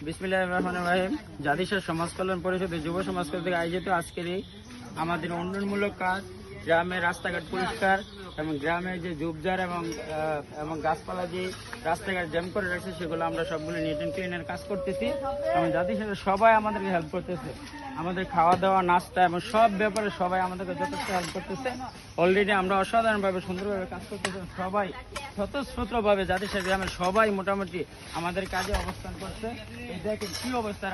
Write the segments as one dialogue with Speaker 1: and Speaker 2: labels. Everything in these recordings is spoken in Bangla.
Speaker 1: বিসমিল্লাহির রহমানির রহিম। জাতিসর সমাজ কল্যাণ পরিষদের যুব সমাজ কর্তৃক আয়োজিত আজকের এই আমাদের উন্নয়নমূলক কাজ, গ্রামের রাস্তাঘাট পরিষ্কার এবং গ্রামের যে ঝোপঝাড় এবং গাছপালা যে রাস্তাঘাট জ্যাম করে রাখছে সেগুলো আমরা সবগুলো নিট অ্যান্ড ক্লিনের কাজ করতেছি এবং জাতিসর সবাই আমাদেরকে হেল্প করতেছে। আমাদের খাওয়া দাওয়া, নাস্তা এবং সব ব্যাপারে সবাই আমাদেরকে যথেষ্ট হেল্প করতেছে। অলরেডি আমরা অসাধারণভাবে সুন্দরভাবে কাজ করতেছি। সবাই স্বতঃস্ফূর্তভাবে জাতিসর গ্রামের সবাই মোটামুটি আমাদের কাজে অবস্থান করছে। এই দেখেন কি অবস্থা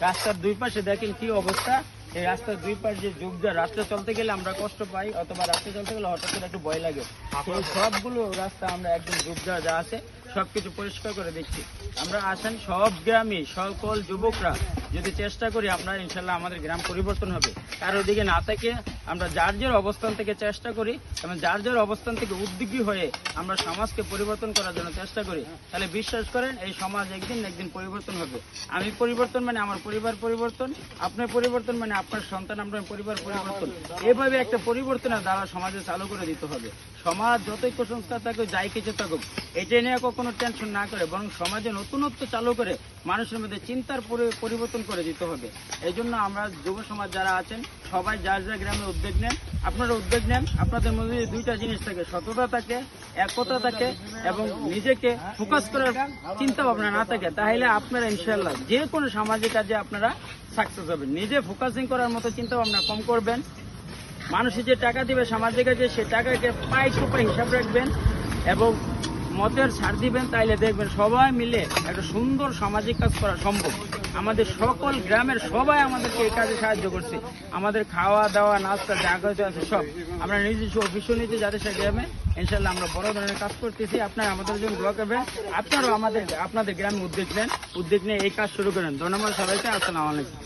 Speaker 1: রাস্তার দুই পাশে দেখেন কি অবস্থা। এই রাস্তার দুই পাশে যে ঝোপঝাড়, রাস্তা চলতে গেলে আমরা কষ্ট পাই অথবা রাস্তা চলতে গেলে হঠাৎ করে একটু ভয় লাগে। সেই সবগুলো রাস্তা আমরা একদম ঝোপঝাড় যা আছে সবকিছু পরিষ্কার করে দিচ্ছি। আমরা আসেন সব গ্রামে সকল যুবকরা যদি চেষ্টা করি আপনারা ইনশাল্লাহ আমাদের গ্রাম পরিবর্তন হবে। কারোর দিকে না থেকে আমরা যার যার অবস্থান থেকে চেষ্টা করি এবং যার যার অবস্থান থেকে উদ্যোগী হয়ে আমরা সমাজকে পরিবর্তন করার জন্য চেষ্টা করি, তাহলে বিশ্বাস করেন এই সমাজ একদিন একদিন পরিবর্তন হবে। আমি পরিবর্তন মানে আমার পরিবার পরিবর্তন, আপনার পরিবর্তন মানে আপনার সন্তান, আপনার পরিবার পরিবর্তন। এভাবে একটা পরিবর্তনের দ্বারা সমাজে চালু করে দিতে হবে। সমাজ যতই কুসংস্কার থাকুক, যাই কিছু থাকুক, এটা নিয়ে কখনো টেনশন না করে বরং সমাজে নতুনত্ব চালু করে মানুষের মধ্যে চিন্তার পরিবর্তন করে দিতে হবে। এই জন্য আমরা যুব সমাজ যারা আছেন সবাই যার যার গ্রামে উদ্যোগ নেন। আপনারা উদ্যোগ নেন, আপনাদের মধ্যে যদি দুইটা জিনিস থাকে, সততা থাকে, একতা থাকে এবং নিজেকে ফোকাস করার চিন্তা ভাবনা না থাকে, তাহলে আপনারা ইনশাল্লাহ যে কোনো সামাজিক কাজে আপনারা সাকসেস হবেন। নিজে ফোকাসিং করার মতো চিন্তা ভাবনা কম করবেন। মানুষের যে টাকা দিবে সামাজিক কাজে সে টাকাকে পাই টু পাই হিসাব রাখবেন এবং মতের ছাড় দিবেন, তাইলে দেখবেন সবাই মিলে একটা সুন্দর সামাজিক কাজ করা সম্ভব। আমাদের সকল গ্রামের সবাই আমাদেরকে এই কাজে সাহায্য করছে। আমাদের খাওয়া দাওয়া, নাস্তা যা কিছু আছে সব আমরা নিজস্ব অফিসও নিতে জাতিসর গ্রামে ইনশাল্লাহ আমরা বড় ধরনের কাজ করতেছি। আপনারা আমাদের জন্য দোয়া করবেন, আপনারাও আপনাদের গ্রামে উদ্যোগ নিয়ে এই কাজ শুরু করেন। ধন্যবাদ সবাইকে। আসসালামু আলাইকুম।